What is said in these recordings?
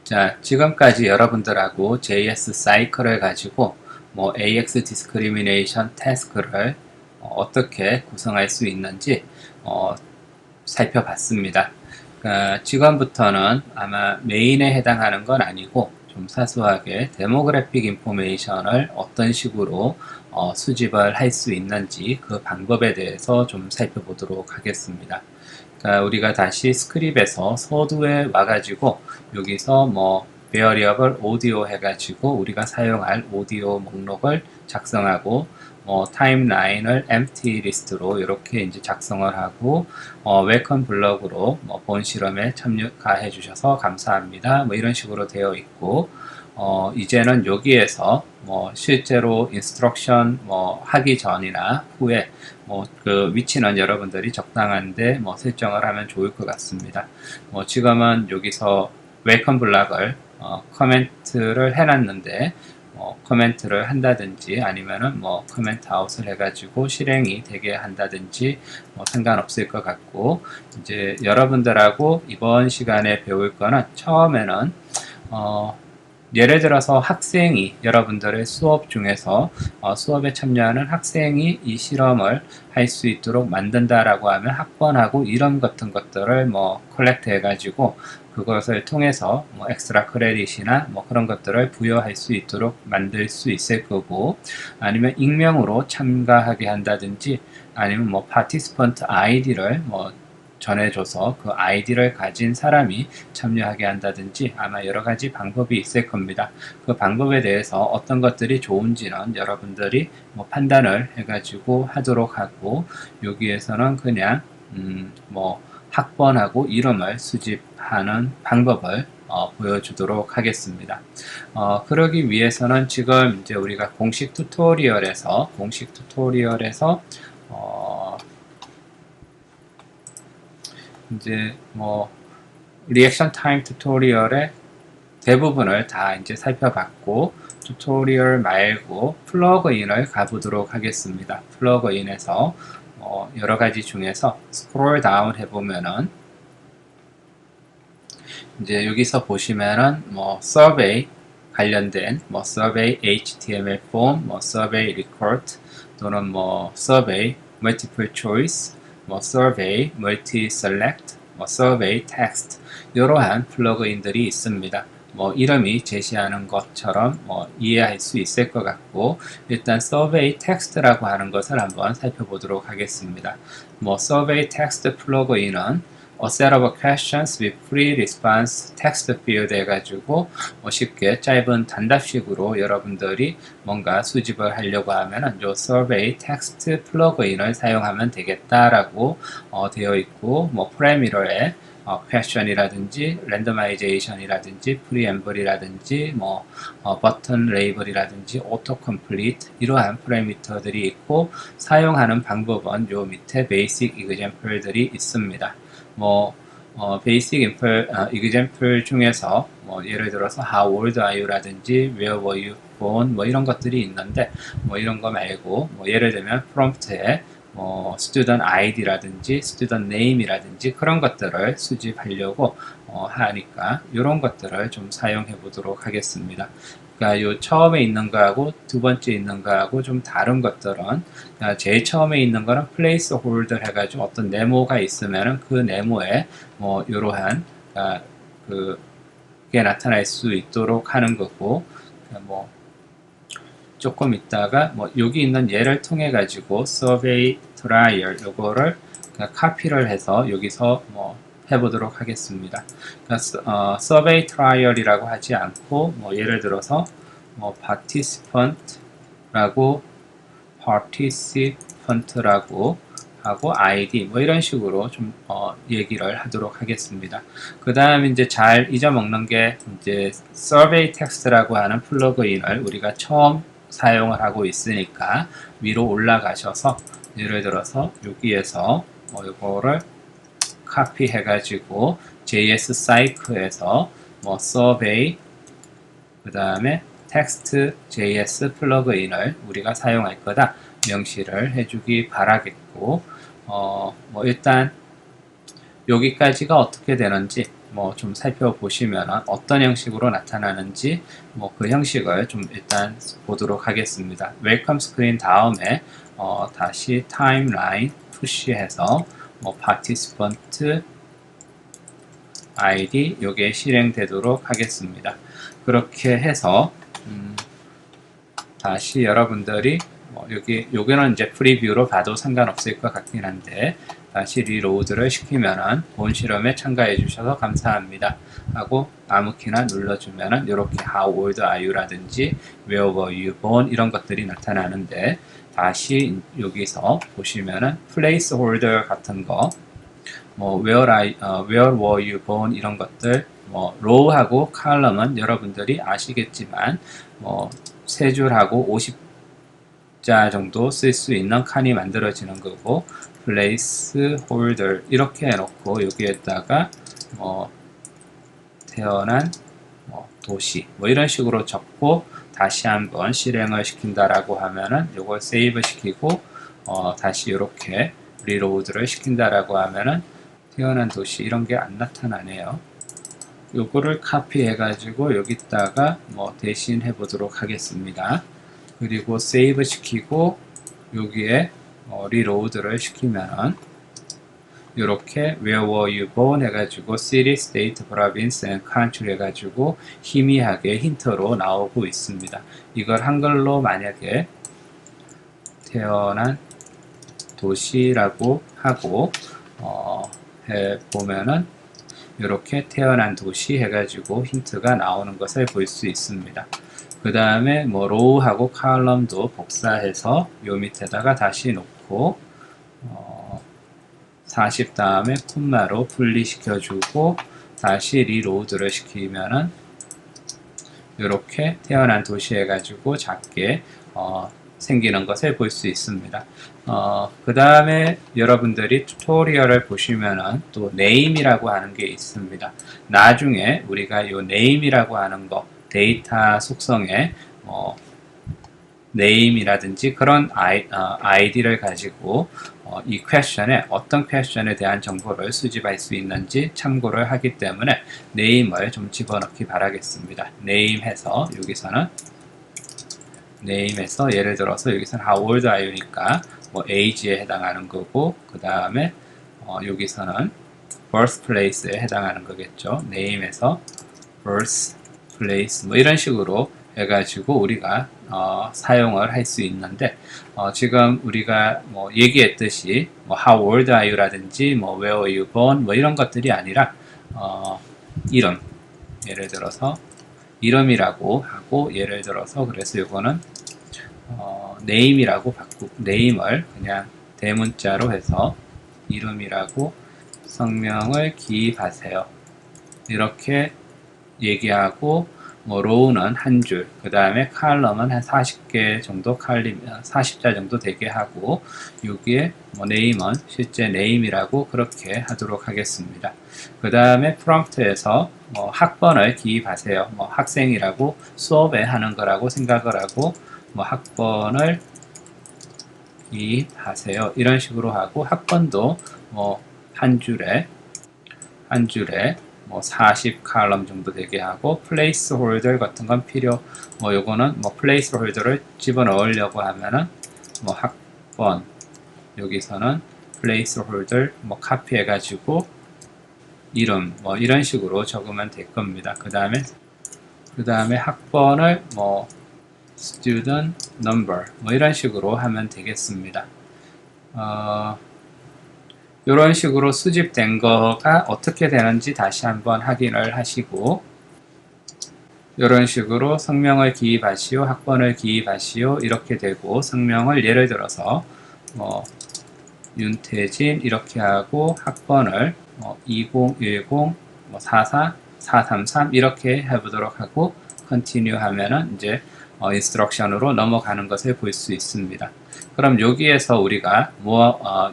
자, 지금까지 여러분들하고 JS 사이클을 가지고 AX 디스크리미네이션 태스크를 어떻게 구성할 수 있는지 살펴봤습니다. 지금부터는 아마 메인에 해당하는 건 아니고 좀 사소하게 데모그래픽 인포메이션을 어떤 식으로 수집을 할 수 있는지 그 방법에 대해서 좀 살펴보도록 하겠습니다. 우리가 다시 스크립에서 서두에 와가지고 여기서 베어리어블 오디오 해가지고 우리가 사용할 오디오 목록을 작성하고 타임라인을 empty 리스트로 이렇게 이제 작성을 하고 웰컴 블럭으로 본 실험에 참여해 주셔서 감사합니다. 이런 식으로 되어 있고 이제는 여기에서 실제로 인스트럭션 하기 전이나 후에 그 위치는 여러분들이 적당한데 설정을 하면 좋을 것 같습니다. 지금은 여기서 웰컴 블락을 커멘트를 해놨는데 커멘트를 한다든지 아니면은 커멘트 아웃을 해가지고 실행이 되게 한다든지 상관없을 것 같고, 이제 여러분들하고 이번 시간에 배울 거는 처음에는 예를 들어서 학생이 여러분들의 수업 중에서 수업에 참여하는 학생이 이 실험을 할 수 있도록 만든다라고 하면 학번하고 이런 같은 것들을 컬렉트 해가지고 그것을 통해서 엑스트라 크레딧이나 그런 것들을 부여할 수 있도록 만들 수 있을 거고, 아니면 익명으로 참가하게 한다든지 아니면 파티스펀트 아이디를 전해줘서 그 아이디를 가진 사람이 참여하게 한다든지 아마 여러가지 방법이 있을 겁니다. 그 방법에 대해서 어떤 것들이 좋은지는 여러분들이 판단을 해가지고 하도록 하고, 여기에서는 그냥 학번하고 이름을 수집하는 방법을 보여주도록 하겠습니다. 그러기 위해서는 지금 이제 우리가 공식 튜토리얼에서 이제 리액션 타임 튜토리얼의 대부분을 다 이제 살펴봤고, 튜토리얼 말고 플러그인을 가보도록 하겠습니다. 플러그인에서 여러 가지 중에서 스크롤 다운 해보면은 이제 여기서 보시면은 서베이 관련된 서베이 HTML 폼, 서베이 리코트 또는 서베이 멀티플 초이스, 서베이 멀티 셀렉트, 서베이 텍스트 이러한 플러그인들이 있습니다. 이름이 제시하는 것처럼 이해할 수 있을 것 같고, 일단 서베이 텍스트라고 하는 것을 한번 살펴보도록 하겠습니다. 서베이 텍스트 플러그인은 a set of questions with free response text field 해가지고 쉽게 짧은 단답식으로 여러분들이 뭔가 수집을 하려고 하면은 요 survey text 플러그인을 사용하면 되겠다라고 되어 있고, parameter에 question이라든지 randomization이라든지 preamble이라든지 button label이라든지 autocomplete 이러한 파라미터들이 있고, 사용하는 방법은 요 밑에 basic example들이 있습니다. basic example 중에서 예를 들어서 how old are you 라든지 where were you born 이런 것들이 있는데 이런 거 말고 예를 들면 prompt에 student id라든지 student name이라든지 그런 것들을 수집하려고 하니까 이런 것들을 좀 사용해 보도록 하겠습니다. 그러니까 요 처음에 있는 거하고 두 번째 있는 거하고 좀 다른 것들은, 그러니까 제일 처음에 있는 거는 플레이스 홀더 해가지고 어떤 네모가 있으면은 그 네모에 이러한 그게 나타날 수 있도록 하는 거고, 그러니까 조금 있다가 여기 있는 예를 통해 가지고 survey trial 요거를 카피를 해서 여기서 해보도록 하겠습니다. 그러니까 survey trial이라고 하지 않고 예를 들어서 participant라고 하고 id 이런 식으로 좀 얘기를 하도록 하겠습니다. 그 다음 이제 잘 잊어먹는 게 이제 survey text라고 하는 플러그인을 우리가 처음 사용을 하고 있으니까 위로 올라가셔서 예를 들어서 여기에서 이거를 카피 해가지고 JS 사이클에서 survey 그 다음에 text JS 플러그인을 우리가 사용할 거다 명시를 해주기 바라겠고, 일단 여기까지가 어떻게 되는지 뭐 좀 살펴보시면 어떤 형식으로 나타나는지 뭐 그 형식을 좀 일단 보도록 하겠습니다. 웰컴 스크린 다음에 다시 타임라인 푸시해서 뭐 파티시펀트 ID 요게 실행되도록 하겠습니다. 그렇게 해서 다시 여러분들이 여기는 이제 프리뷰로 봐도 상관없을 것 같긴 한데 다시 리로드를 시키면은 본 실험에 참가해 주셔서 감사합니다 하고 아무 키나 눌러주면은 이렇게 How old are you 라든지 Where were you born 이런 것들이 나타나는데 다시 여기서 보시면은 placeholder 같은 거 where were you born 이런 것들 row하고 column은 여러분들이 아시겠지만 세 줄하고 50자 정도 쓸 수 있는 칸이 만들어지는 거고 placeholder 이렇게 해놓고 여기에다가 태어난 도시 이런 식으로 적고 다시 한번 실행을 시킨다라고 하면은 이걸 세이브 시키고 다시 이렇게 리로드를 시킨다라고 하면은 태어난 도시 이런 게 안 나타나네요. 요거를 카피해 가지고 여기다가 대신 해 보도록 하겠습니다. 그리고 세이브 시키고 여기에 리로드를 시키면은 이렇게 Where were you born 해가지고 City, State, Province and Country 해가지고 희미하게 힌트로 나오고 있습니다. 이걸 한글로 만약에 태어난 도시라고 하고 해보면은 이렇게 태어난 도시 해가지고 힌트가 나오는 것을 볼 수 있습니다. 그 다음에 로우하고 칼럼도 복사해서 요 밑에다가 다시 놓고 40 다음에 콤마로 분리시켜주고 다시 리로드를 시키면은 이렇게 태어난 도시 해가지고 작게 생기는 것을 볼 수 있습니다. 그 다음에 여러분들이 튜토리얼을 보시면은 또 name이라고 하는 게 있습니다. 나중에 우리가 이 name이라고 하는 거 데이터 속성에 name이라든지 그런 id를 가지고 이 퀘션에 어떤 퀘션에 대한 정보를 수집할 수 있는지 참고를 하기 때문에 name을 좀 집어넣기 바라겠습니다. name 해서 여기서는 name에서 예를 들어서 여기서는 how old are you니까 age에 해당하는 거고 그 다음에 여기서는 birthplace에 해당하는 거겠죠. name에서 birthplace 이런 식으로 해가지고 우리가 사용을 할 수 있는데 지금 우리가 얘기했듯이 how old are you 라든지 where were you born 이런 것들이 아니라 이름 예를 들어서 이름이라고 하고 예를 들어서 그래서 이거는 name이라고 바꾸고 name을 그냥 대문자로 해서 이름이라고 성명을 기입하세요. 이렇게 얘기하고 row는 한 줄, 그 다음에 column은 한 40개 정도 40자 정도 되게 하고 여기에 name은 실제 name이라고 그렇게 하도록 하겠습니다. 그 다음에 prompt에서 학번을 기입하세요. 학생이라고 수업에 하는 거라고 생각을 하고 학번을 기입하세요. 이런 식으로 하고 학번도 한 줄에 40 칼럼 정도 되게 하고 placeholder 같은 건 요거는 placeholder를 집어넣으려고 하면은 학번 여기서는 placeholder 카피해 가지고 이름 이런 식으로 적으면 될 겁니다. 그 다음에 학번을 student number 이런 식으로 하면 되겠습니다. 이런 식으로 수집된 거가 어떻게 되는지 다시 한번 확인을 하시고 이런 식으로 성명을 기입하시오, 학번을 기입하시오 이렇게 되고 성명을 예를 들어서 윤태진 이렇게 하고 학번을 2010 44 433 이렇게 해보도록 하고 continue 하면은 이제 인스트럭션으로 넘어가는 것을 볼 수 있습니다. 그럼 여기에서 우리가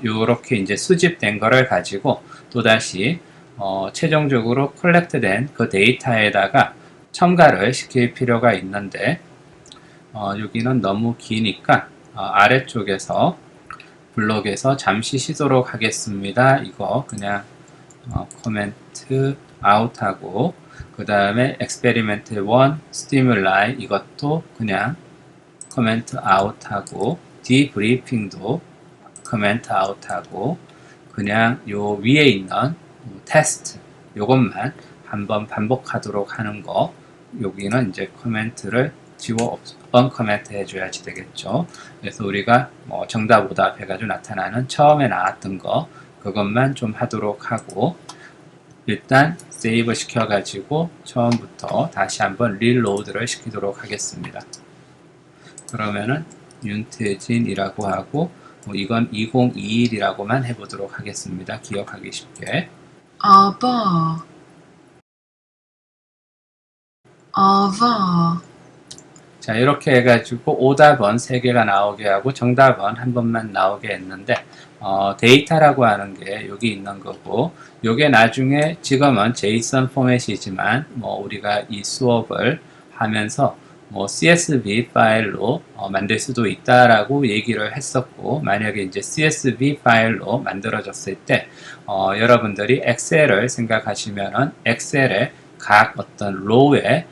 요렇게 이제 수집된 거를 가지고 또다시 최종적으로 컬렉트된 그 데이터에다가 첨가를 시킬 필요가 있는데 여기는 너무 기니까 아래쪽에서 블록에서 잠시 쉬도록 하겠습니다. 이거 그냥 코멘트 out하고 그 다음에 experiment 1 stimuli 이것도 그냥 comment out하고 debriefing도 comment out하고 그냥 요 위에 있는 테스트 요것만 한번 반복하도록 하는 거 여기는 이제 코멘트를 지워 언코멘트 해줘야지 되겠죠. 그래서 우리가 뭐 정답 오답 해가지고 나타나는 처음에 나왔던 거 그것만 좀 하도록 하고 일단 세이브 시켜가지고 처음부터 다시 한번 릴로드를 시키도록 하겠습니다. 그러면은 윤태진이라고 하고 뭐 이건 2021이라고만 해보도록 하겠습니다. 기억하기 쉽게. Avoir. Avoir. 자, 이렇게 해가지고 오답은 3개가 나오게 하고 정답은 한 번만 나오게 했는데 데이터라고 하는 게 여기 있는 거고 요게 나중에 지금은 JSON 포맷이지만 뭐 우리가 이 수업을 하면서 뭐 CSV 파일로 만들 수도 있다라고 얘기를 했었고 만약에 이제 CSV 파일로 만들어졌을 때 여러분들이 엑셀을 생각하시면은 엑셀에 각 어떤 로우에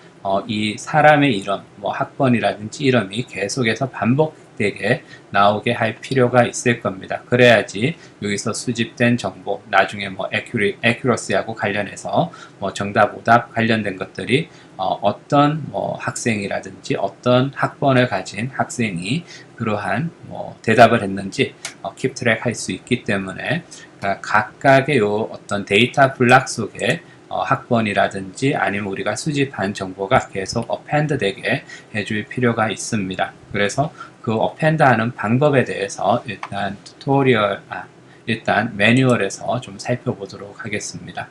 이 사람의 이름, 뭐 학번이라든지 이름이 계속해서 반복되게 나오게 할 필요가 있을 겁니다. 그래야지 여기서 수집된 정보, 나중에 뭐 accuracy하고 관련해서 뭐 정답, 오답 관련된 것들이 어떤 뭐 학생이라든지 어떤 학번을 가진 학생이 그러한 뭐 대답을 했는지 keep track 할 수 있기 때문에 그러니까 각각의 요 어떤 데이터 블록 속에 학번이라든지 아니면 우리가 수집한 정보가 계속 append 되게 해줄 필요가 있습니다. 그래서 그 append 하는 방법에 대해서 일단 일단 매뉴얼에서 좀 살펴보도록 하겠습니다.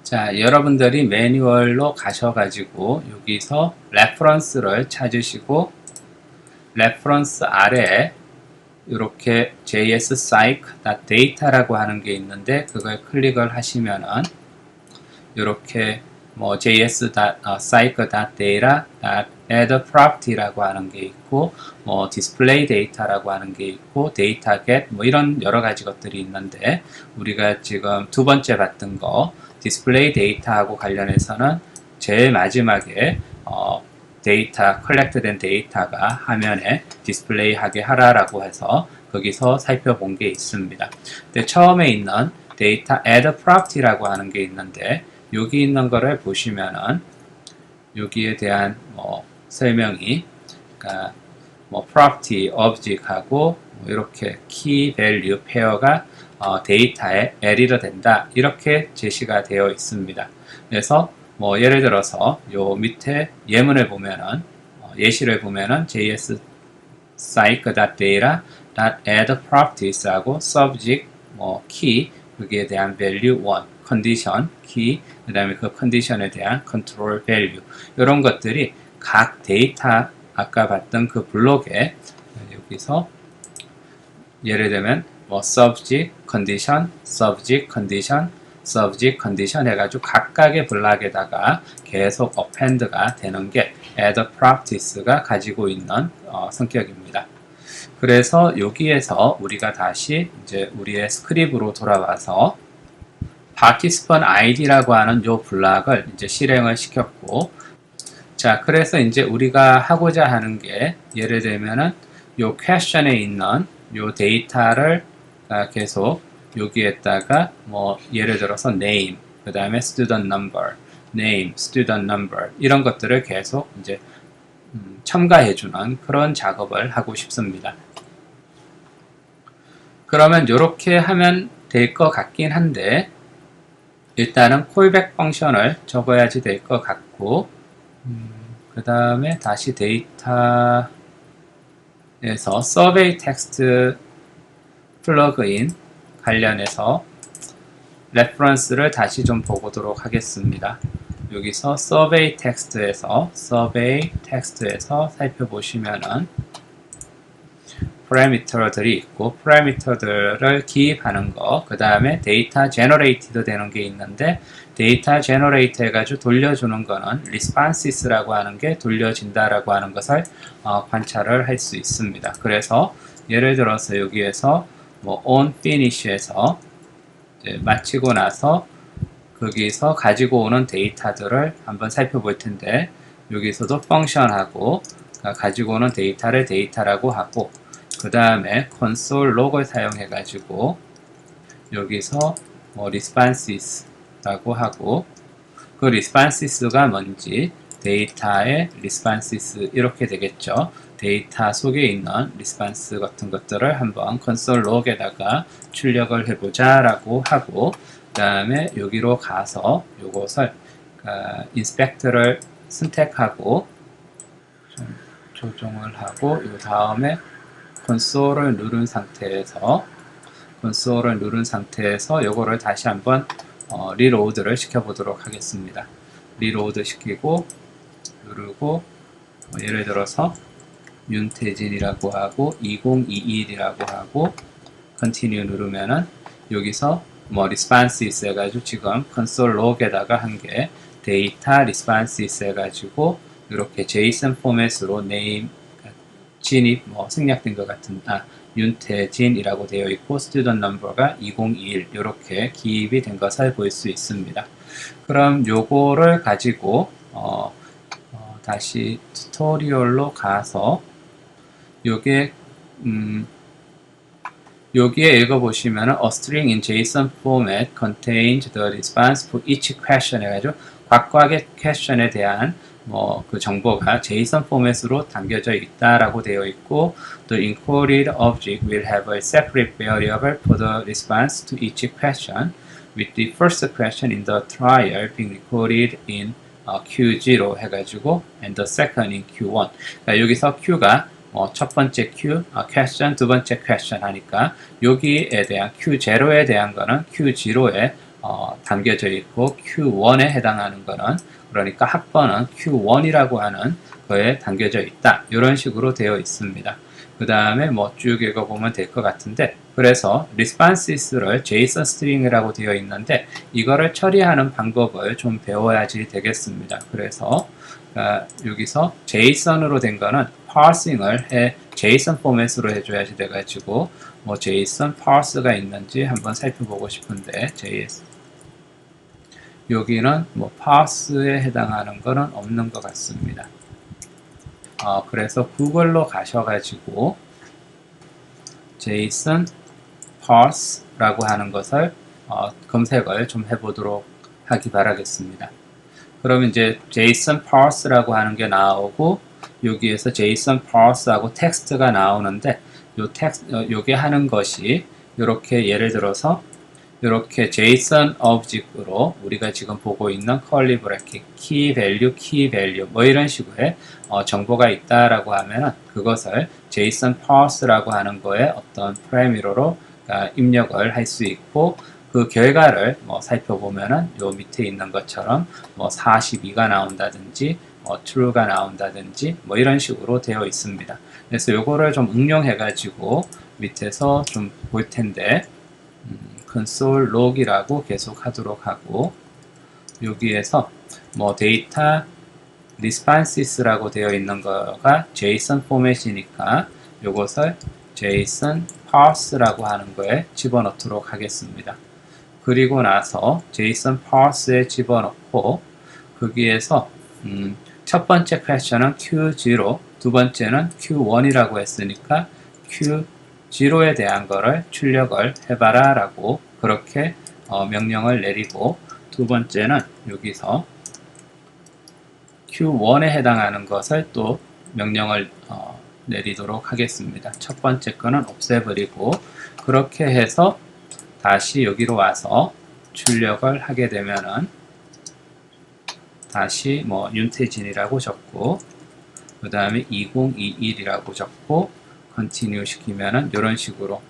자, 여러분들이 매뉴얼로 가셔가지고 여기서 레퍼런스를 찾으시고 레퍼런스 아래에 이렇게 js-psych.data라고 하는 게 있는데 그걸 클릭을 하시면은 이렇게 뭐 js.psych.data.add property라고 하는 게 있고 뭐 display data라고 하는 게 있고 data get 뭐 이런 여러 가지 것들이 있는데 우리가 지금 두 번째 봤던 거 display data하고 관련해서는 제일 마지막에 데이터 컬렉트된 데이터가 화면에 디스플레이 하게 하라라고 해서 거기서 살펴본 게 있습니다. 근데 처음에 있는 데이터 add property라고 하는 게 있는데 여기 있는 거를 보시면은 여기에 대한 뭐 설명이 그러니까 뭐 property, object하고 뭐 이렇게 key value 페어가 데이터에 add가 된다 이렇게 제시가 되어 있습니다. 그래서 뭐 예를 들어서 요 밑에 예문을 보면은 예시를 보면은 js psych.data.add properties하고 subject 뭐 key 거기에 대한 value 1 condition key 그 다음에 그 컨디션에 대한 control value 이런 것들이 각 데이터 아까 봤던 그 블록에 여기서 예를 들면 뭐 subject condition subject condition subject condition 해가지고 각각의 블록에다가 계속 append가 되는 게 add properties가 가지고 있는 성격입니다. 그래서 여기에서 우리가 다시 이제 우리의 스크립으로 돌아와서 participant id라고 하는 요 블록을 이제 실행을 시켰고 자 그래서 이제 우리가 하고자 하는 게 예를 들면은 요 question에 있는 요 데이터를 계속 여기에다가 뭐 예를 들어서 name 그 다음에 student number name student number 이런 것들을 계속 이제 첨가해주는 그런 작업을 하고 싶습니다. 그러면 이렇게 하면 될 것 같긴 한데 일단은 callback 펑션을 적어야지 될 것 같고 그 다음에 다시 데이터에서 survey text 플러그인 관련해서 레퍼런스를 다시 좀 보도록 하겠습니다. 여기서 survey text에서 살펴보시면은 파라미터들이 있고 파라미터들을 기입하는 거 그 다음에 데이터 제너레이티드 되는 게 있는데 데이터 제너레이트 해가지고 돌려주는 거는 responses라고 하는 게 돌려진다라고 하는 것을 관찰을 할 수 있습니다. 그래서 예를 들어서 여기에서 뭐 on finish에서 마치고 나서 거기서 가지고 오는 데이터들을 한번 살펴볼 텐데, 여기서도 펑션하고 가지고 오는 데이터를 데이터라고 하고, 그 다음에 console log을 사용해 가지고 여기서 뭐 responses라고 하고, 그 responses가 뭔지, 데이터의 responses 이렇게 되겠죠. 데이터 속에 있는 response 같은 것들을 한번 console log에다가 출력을 해보자 라고 하고, 그 다음에 여기로 가서 요것을 inspect를 선택하고 좀 조정을 하고, 요 다음에 콘솔을 누른 상태에서 요거를 다시 한번 리로드를 시켜보도록 하겠습니다. 리로드 시키고 누르고, 예를 들어서 윤태진이라고 하고 2021이라고 하고 컨티뉴 누르면은 여기서 뭐 responses 해가지고 지금 console log에다가 한 게 데이터 responses 해가지고 이렇게 JSON 포맷으로 name 진입 생략된 것 같은 윤태진이라고 되어 있고 student number가 2021 이렇게 기입이 된 것을 볼 수 있습니다. 그럼 요거를 가지고 다시 튜토리얼로 가서 요게 여기에 읽어보시면 a string in JSON format contains the response for each question 해가지고 각각의 question에 대한 그 정보가 JSON 포맷으로 담겨져 있다라고 되어 있고, the encoded object will have a separate variable for the response to each question, with the first question in the trial being recorded in Q0 해가지고 and the second in Q1. 그러니까 여기서 Q가 첫 번째 Q, question, 두 번째 question 하니까 여기에 대한 Q0에 대한 거는 Q0에 담겨져 있고 Q1에 해당하는 거는, 그러니까 학번은 Q1이라고 하는 거에 담겨져 있다. 이런 식으로 되어 있습니다. 그 다음에 쭉 읽어보면 될 것 같은데, 그래서 responses를 JSON string이라고 되어 있는데 이거를 처리하는 방법을 좀 배워야지 되겠습니다. 그래서 여기서 JSON으로 된 거는 parsing을 JSON 포맷으로 해줘야지 돼가지고 JSON parse가 있는지 한번 살펴보고 싶은데, 여기는 parse에 해당하는 거는 없는 것 같습니다. 그래서 구글로 가셔가지고 JSON parse라고 하는 것을 검색을 좀 해보도록 하기 바라겠습니다. 그러면 이제 JSON parse라고 하는 게 나오고, 여기에서 JSON parse하고 텍스트가 나오는데, 요게 하는 것이 이렇게 예를 들어서 이렇게 JSON object으로 우리가 지금 보고 있는 curly bracket, key value 뭐 이런 식의 정보가 있다라고 하면은 그것을 JSON parse라고 하는 거에 어떤 파라미터로 입력을 할 수 있고, 그 결과를 살펴보면은 요 밑에 있는 것처럼 42가 나온다든지 true가 나온다든지 이런 식으로 되어 있습니다. 그래서 요거를 좀 응용해 가지고 밑에서 좀 볼 텐데, console log이라고 계속 하도록 하고, 여기에서 데이터 responses라고 되어 있는 거가 JSON 포맷이니까 요것을 JSON parse라고 하는 거에 집어넣도록 하겠습니다. 그리고 나서 JSON parse에 집어넣고, 거기에서 첫 번째 question은 Q0, 두 번째는 Q1이라고 했으니까 Q0에 대한 거를 출력을 해봐라 라고 그렇게 명령을 내리고, 두 번째는 여기서 Q1에 해당하는 것을 또 명령을 내리도록 하겠습니다. 첫 번째 거는 없애버리고, 그렇게 해서 다시 여기로 와서 출력을 하게 되면은 다시 윤태진이라고 적고, 그 다음에 2021이라고 적고 컨티뉴 시키면은 이런 식으로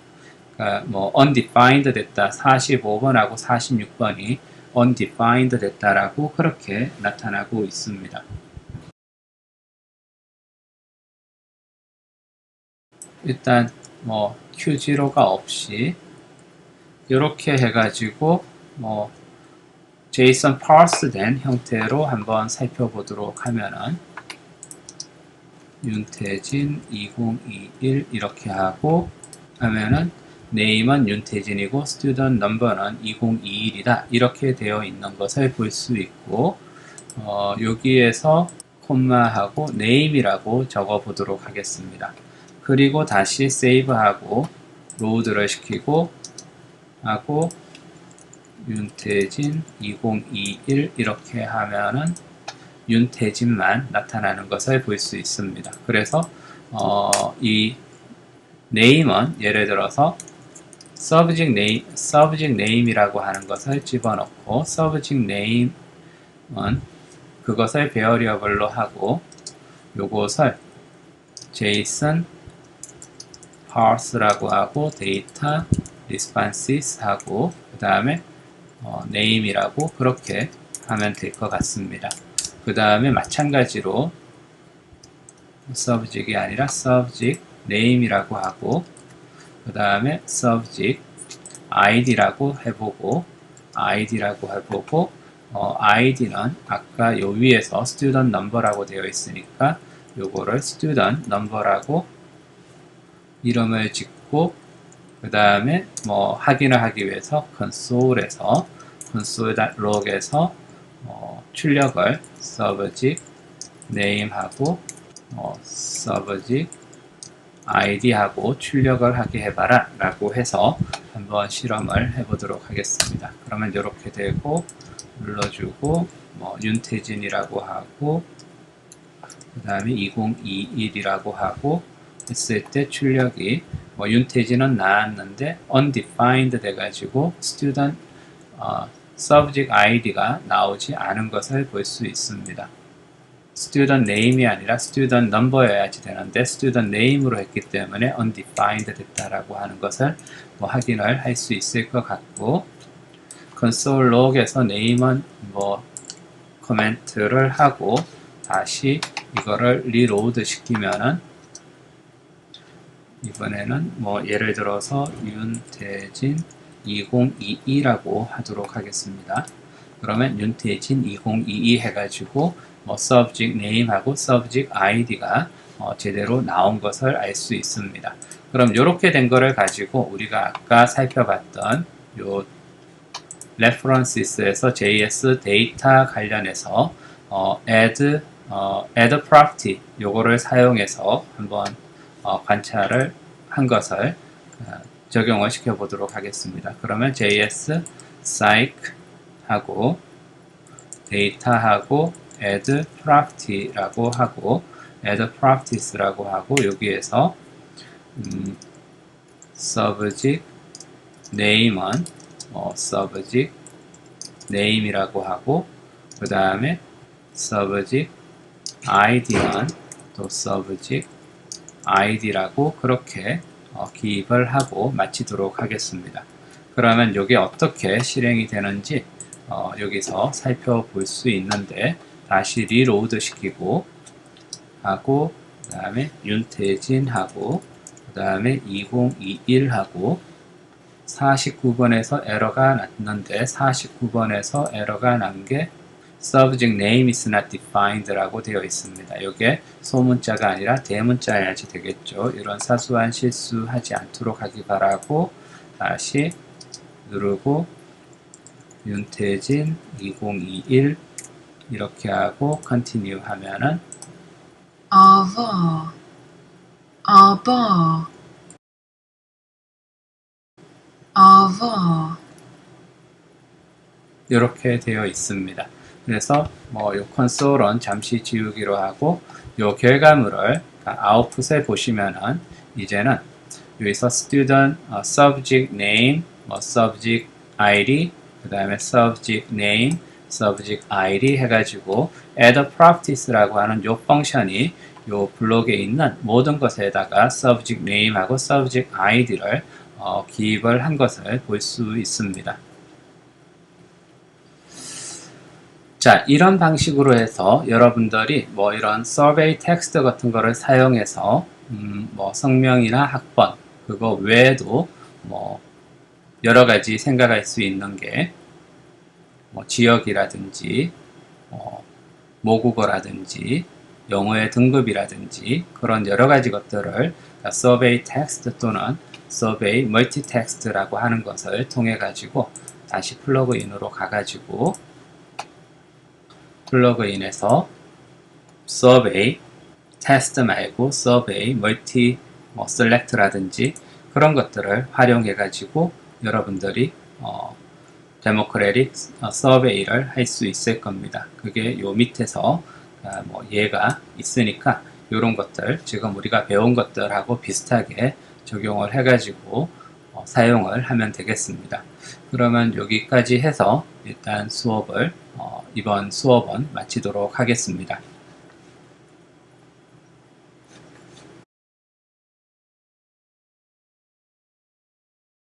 undefined 됐다, 45번하고 46번이 undefined 됐다라고 그렇게 나타나고 있습니다. 일단 Q0가 없이 이렇게 해가지고 JSON parse 된 형태로 한번 살펴보도록 하면은 윤태진 2021 이렇게 하고 하면은 name은 윤태진이고 student number는 2021이다. 이렇게 되어 있는 것을 볼 수 있고 여기에서 콤마하고 name이라고 적어 보도록 하겠습니다. 그리고 다시 save하고 로드를 시키고 하고 윤태진 2021 이렇게 하면은 윤태진만 나타나는 것을 볼 수 있습니다. 그래서 이 name은 예를 들어서 subject name이라고 하는 것을 집어넣고 subject name은 그것을 베어리어블로 하고 요것을 JSON parse라고 하고 data responses 하고 그 다음에 name이라고 그렇게 하면 될 것 같습니다. 그 다음에 마찬가지로 subject이 아니라 subject name이라고 하고 그 다음에 subject id라고 해보고 id는 아까 요 위에서 student number라고 되어 있으니까 요거를 student number라고 이름을 짓고 그 다음에 확인을 하기 위해서 console.log에서 출력을 subject name하고 subject id하고 출력을 하게 해봐라 라고 해서 한번 실험을 해보도록 하겠습니다. 그러면 이렇게 되고 눌러주고 윤태진이라고 하고 그 다음에 2021이라고 하고 했을 때 출력이 윤태진은 나왔는데 undefined 돼가지고 student subject id가 나오지 않은 것을 볼 수 있습니다. student name이 아니라 student number여야지 되는데 student name으로 했기 때문에 undefined 됐다라고 하는 것을 확인을 할 수 있을 것 같고 console log에서 name은 코멘트를 하고 다시 이거를 리로드 시키면은 이번에는 예를 들어서 윤태진 2022라고 하도록 하겠습니다. 그러면 윤태진 2022 해가지고 subject name하고 subject id가 제대로 나온 것을 알 수 있습니다. 그럼 이렇게 된 거를 가지고 우리가 아까 살펴봤던 요 references에서 JS 데이터 관련해서 add property 요거를 사용해서 한번 관찰을 한 것을 적용을 시켜 보도록 하겠습니다. 그러면 JS psych 하고 데이터하고 add property라고 하고 add properties라고 하고 여기에서 subject name은 subject name이라고 하고 그 다음에 subject id는 또 subject id라고 그렇게 기입을 하고 마치도록 하겠습니다. 그러면 이게 어떻게 실행이 되는지 여기서 살펴볼 수 있는데 다시 리로드 시키고 하고 그 다음에 윤태진 하고 그 다음에 2021 하고 49번에서 에러가 났는데 49번에서 에러가 난 게 subject name is not defined 라고 되어 있습니다. 이게 소문자가 아니라 대문자여야지 되겠죠. 이런 사소한 실수하지 않도록 하기 바라고 다시 누르고 윤태진 2021 이렇게 하고 continue 하면은 아바, 아바, 아바, 이렇게 되어 있습니다. 그래서 요 console은 잠시 지우기로 하고 요 결과물을 아웃풋에 보시면은 이제는 여기서 student subject name, subject id, 그 다음에 subject name, subject id 해가지고 add properties라고 하는 요 펑션이 요 블록에 있는 모든 것에다가 subject name하고 subject id를 기입을 한 것을 볼 수 있습니다. 자, 이런 방식으로 해서 여러분들이 이런 서베이 텍스트 같은 거를 사용해서 성명이나 학번 그거 외에도 여러 가지 생각할 수 있는 게 지역이라든지 모국어라든지 영어의 등급이라든지 그런 여러 가지 것들을 서베이 텍스트 또는 서베이 멀티텍스트라고 하는 것을 통해 가지고 다시 플러그인으로 가가지고 플러그인에서 서베이 테스트 말고 서베이 멀티 셀렉트라든지 그런 것들을 활용해 가지고 여러분들이 데모크래틱 서베이를 할 수 있을 겁니다. 그게 요 밑에서 뭐 예가 있으니까 이런 것들 지금 우리가 배운 것들하고 비슷하게 적용을 해가지고 사용을 하면 되겠습니다. 그러면 여기까지 해서 일단 수업을 이번 수업은 마치도록 하겠습니다.